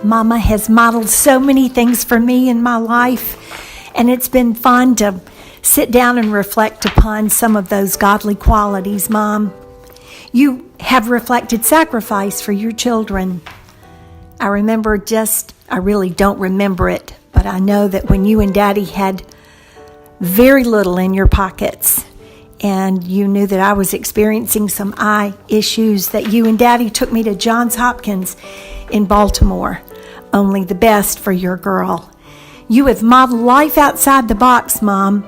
Mama has modeled so many things for me in my life, and it's been fun to sit down and reflect upon some of those godly qualities, Mom. You have reflected sacrifice for your children. I really don't remember it, but I know that when you and Daddy had very little in your pockets, and you knew that I was experiencing some eye issues, that you and Daddy took me to Johns Hopkins in Baltimore. Only the best for your girl. You have modeled life outside the box, Mom.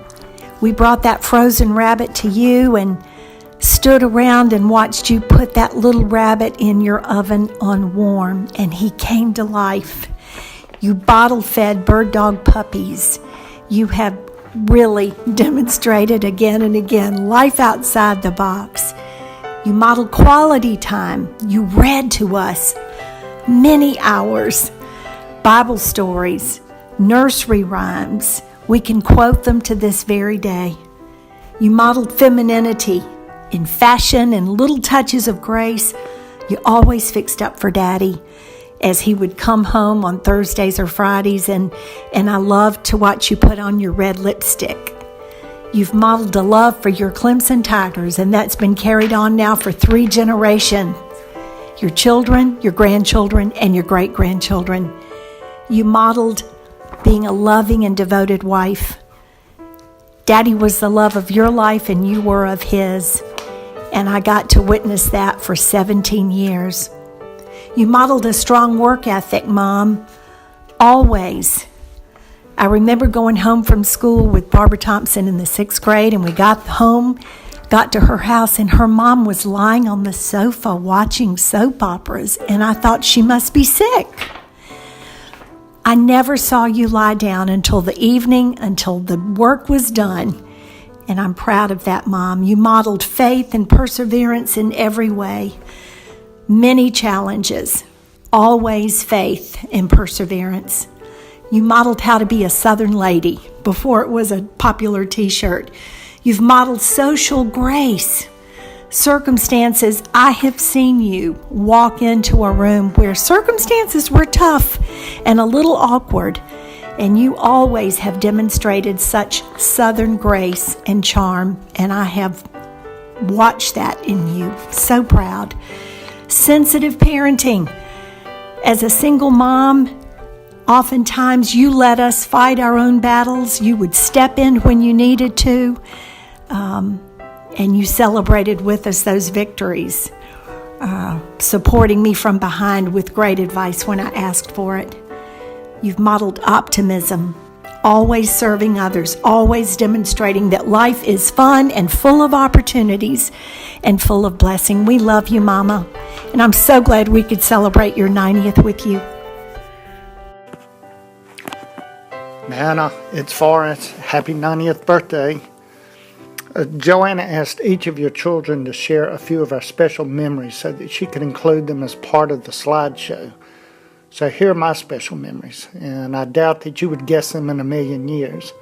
We brought that frozen rabbit to you and stood around and watched you put that little rabbit in your oven on warm, and he came to life. You bottle-fed bird dog puppies. You have really demonstrated again and again life outside the box. You modeled quality time. You read to us many hours, Bible stories, nursery rhymes. We can quote them to this very day. You modeled femininity in fashion and little touches of grace. You always fixed up for Daddy as he would come home on Thursdays or Fridays, and I loved to watch you put on your red lipstick. You've modeled a love for your Clemson Tigers, and that's been carried on now for 3 generations. Your children, your grandchildren, and your great-grandchildren. You modeled being a loving and devoted wife. Daddy was the love of your life, and you were of his. And I got to witness that for 17 years. You modeled a strong work ethic, Mom. Always. I remember going home from school with Barbara Thompson in the 6th grade, and we got to her house, and her mom was lying on the sofa watching soap operas, and I thought she must be sick. I never saw you lie down until the evening, until the work was done. And I'm proud of that, Mom. You modeled faith and perseverance in every way. Many challenges, always faith and perseverance. You modeled how to be a Southern lady before it was a popular t-shirt. You've modeled social grace. Circumstances, I have seen you walk into a room where circumstances were tough and a little awkward, and you always have demonstrated such Southern grace and charm, and I have watched that in you. So proud. Sensitive parenting. As a single mom, oftentimes you let us fight our own battles. You would step in when you needed to. And you celebrated with us those victories, supporting me from behind with great advice when I asked for it. You've modeled optimism, always serving others, always demonstrating that life is fun and full of opportunities and full of blessing. We love you, Mama, and I'm so glad we could celebrate your 90th with you. Nana, it's Forrest. Happy 90th birthday. Joanna asked each of your children to share a few of our special memories so that she could include them as part of the slideshow. So here are my special memories, and I doubt that you would guess them in a million years.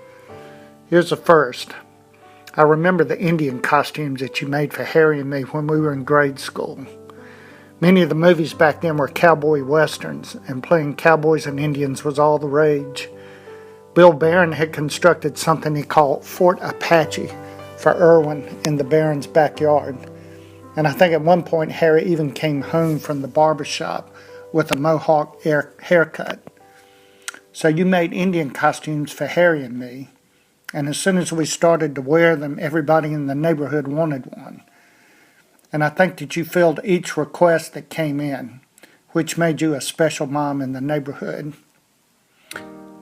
Here's the first. I remember the Indian costumes that you made for Harry and me when we were in grade school. Many of the movies back then were cowboy westerns, and playing cowboys and Indians was all the rage. Bill Barron had constructed something he called Fort Apache for Irwin in the Baron's backyard. And I think at one point Harry even came home from the barber shop with a mohawk haircut. So you made Indian costumes for Harry and me, and as soon as we started to wear them, everybody in the neighborhood wanted one. And I think that you filled each request that came in, which made you a special mom in the neighborhood.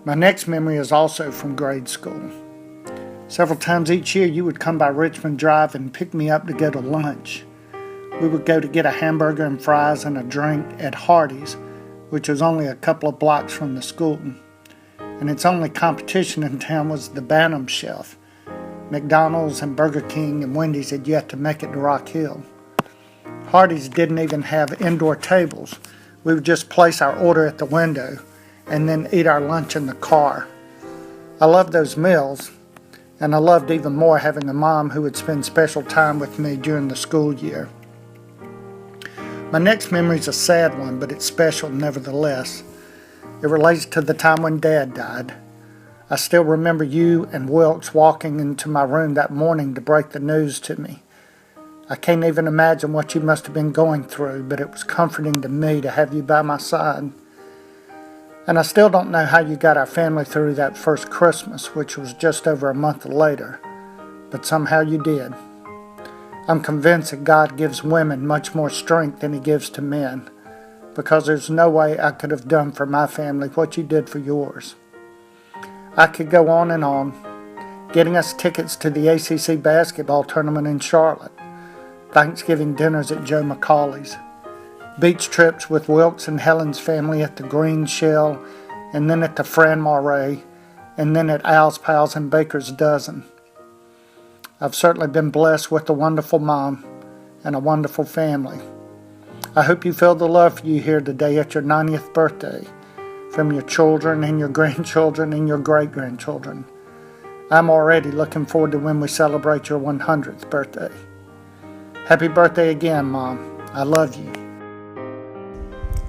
My next memory is also from grade school. Several times each year, you would come by Richmond Drive and pick me up to go to lunch. We would go to get a hamburger and fries and a drink at Hardee's, which was only a couple of blocks from the school. And its only competition in town was the Bantam Shelf. McDonald's and Burger King and Wendy's had yet to make it to Rock Hill. Hardee's didn't even have indoor tables. We would just place our order at the window and then eat our lunch in the car. I loved those meals. And I loved even more having a mom who would spend special time with me during the school year. My next memory is a sad one, but it's special nevertheless. It relates to the time when Dad died. I still remember you and Wilkes walking into my room that morning to break the news to me. I can't even imagine what you must have been going through, but it was comforting to me to have you by my side. And I still don't know how you got our family through that first Christmas, which was just over a month later, but somehow you did. I'm convinced that God gives women much more strength than He gives to men, because there's no way I could have done for my family what you did for yours. I could go on, getting us tickets to the ACC basketball tournament in Charlotte, Thanksgiving dinners at Joe McCauley's, beach trips with Wilkes and Helen's family at the Green Shell, and then at the Fran Marais, and then at Al's Pals and Baker's Dozen. I've certainly been blessed with a wonderful mom and a wonderful family. I hope you feel the love for you here today at your 90th birthday, from your children and your grandchildren and your great-grandchildren. I'm already looking forward to when we celebrate your 100th birthday. Happy birthday again, Mom. I love you.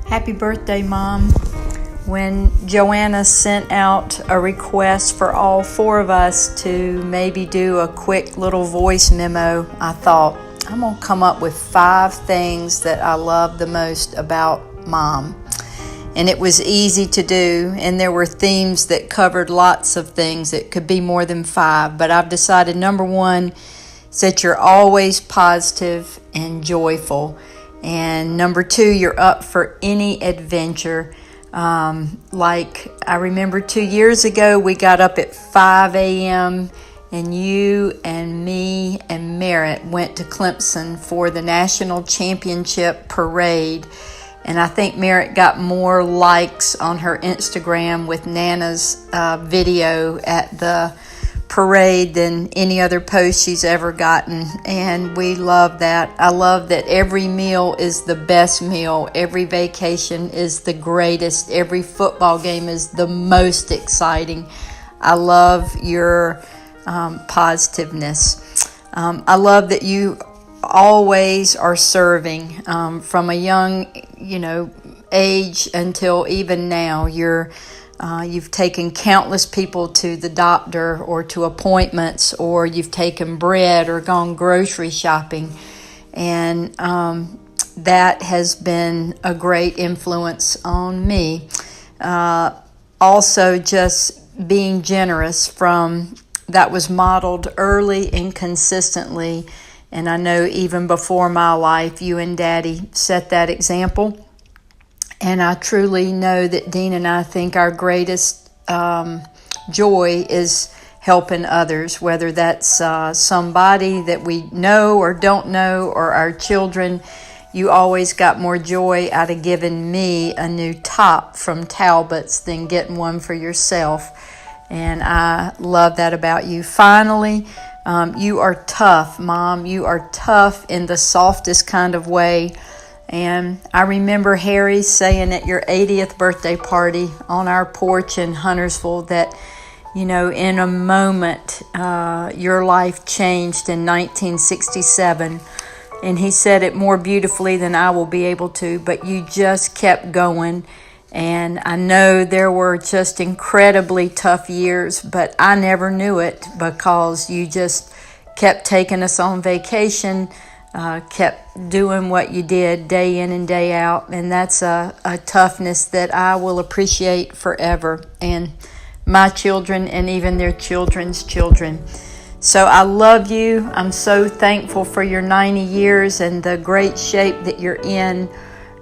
Happy birthday, Mom. When Joanna sent out a request for all four of us to maybe do a quick little voice memo, I thought, I'm going to come up with 5 things that I love the most about Mom. And it was easy to do, and there were themes that covered lots of things. It could be more than 5, but I've decided number 1 is that you're always positive and joyful. And number 2, you're up for any adventure. Like I remember 2 years ago, we got up at 5 a.m. and you and me and Merritt went to Clemson for the national championship parade. And I think Merritt got more likes on her Instagram with Nana's video at the parade than any other post she's ever gotten, and we love that. I love that every meal is the best meal, every vacation is the greatest, every football game is the most exciting. I love your positiveness. I love that you always are serving from a young age until even now. You've taken countless people to the doctor or to appointments, or you've taken bread or gone grocery shopping. And that has been a great influence on me. Also, just being generous that was modeled early and consistently. And I know even before my life, you and Daddy set that example. And I truly know that Dean and I think our greatest joy is helping others, whether that's somebody that we know or don't know, or our children. You always got more joy out of giving me a new top from Talbot's than getting one for yourself. And I love that about you. Finally, you are tough, Mom. You are tough in the softest kind of way. And I remember Harry saying at your 80th birthday party on our porch in Huntersville that, in a moment, your life changed in 1967. And he said it more beautifully than I will be able to, but you just kept going. And I know there were just incredibly tough years, but I never knew it because you just kept taking us on vacation, kept doing what you did day in and day out, and that's a toughness that I will appreciate forever, and my children and even their children's children. So I love you. I'm so thankful for your 90 years and the great shape that you're in,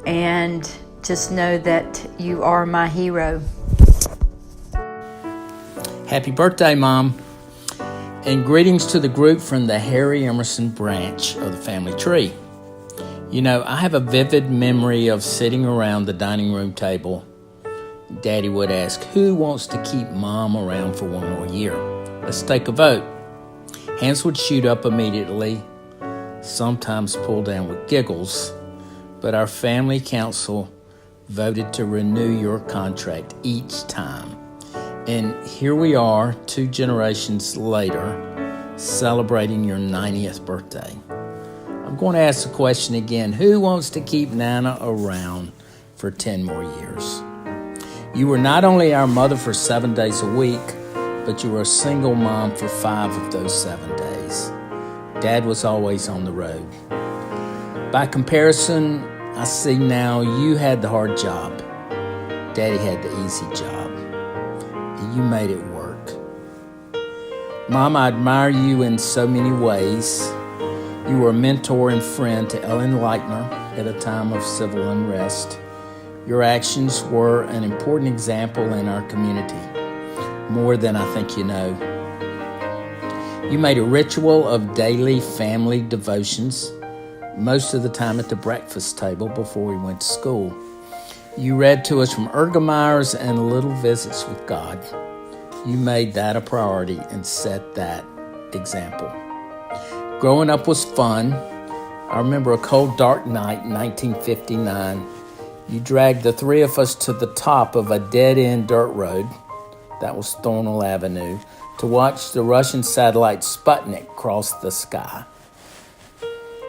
and just know that you are my hero. Happy birthday, Mom. And greetings to the group from the Harry Emerson branch of the family tree. I have a vivid memory of sitting around the dining room table. Daddy would ask, who wants to keep Mom around for one more year? Let's take a vote. Hands would shoot up immediately, sometimes pull down with giggles, but our family council voted to renew your contract each time. And here we are, 2 generations later, celebrating your 90th birthday. I'm going to ask the question again. Who wants to keep Nana around for 10 more years? You were not only our mother for 7 days a week, but you were a single mom for 5 of those 7 days. Dad was always on the road. By comparison, I see now you had the hard job. Daddy had the easy job. And you made it work. Mom, I admire you in so many ways. You were a mentor and friend to Ellen Leitner at a time of civil unrest. Your actions were an important example in our community, more than I think you know. You made a ritual of daily family devotions, most of the time at the breakfast table before we went to school. You read to us from Ergemeyer's and Little Visits with God. You made that a priority and set that example. Growing up was fun. I remember a cold, dark night in 1959. You dragged the 3 of us to the top of a dead-end dirt road, that was Thornhill Avenue, to watch the Russian satellite Sputnik cross the sky.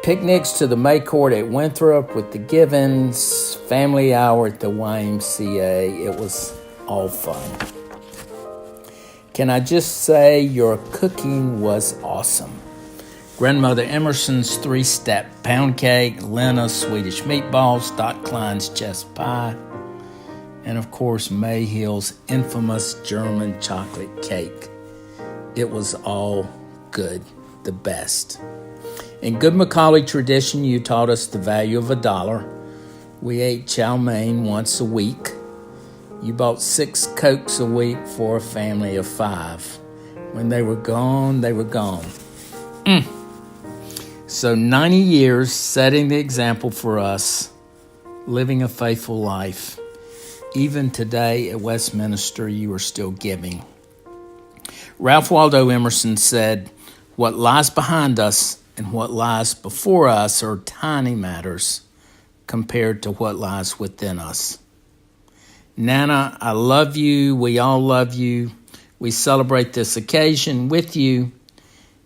Picnics to the May Court at Winthrop with the Givens, family hour at the YMCA. It was all fun. Can I just say your cooking was awesome. Grandmother Emerson's 3-step pound cake, Lena's Swedish meatballs, Dot Klein's chest pie, and of course Mayhill's infamous German chocolate cake. It was all good, the best. In good Macaulay tradition, you taught us the value of $1. We ate chow mein once a week. You bought 6 Cokes a week for a family of 5. When they were gone, they were gone. So 90 years setting the example for us, living a faithful life. Even today at Westminster, you are still giving. Ralph Waldo Emerson said, "What lies behind us and what lies before us are tiny matters compared to what lies within us." Nana, I love you. We all love you. We celebrate this occasion with you,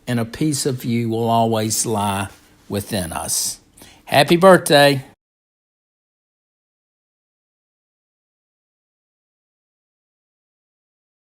and a piece of you will always lie within us. Happy birthday.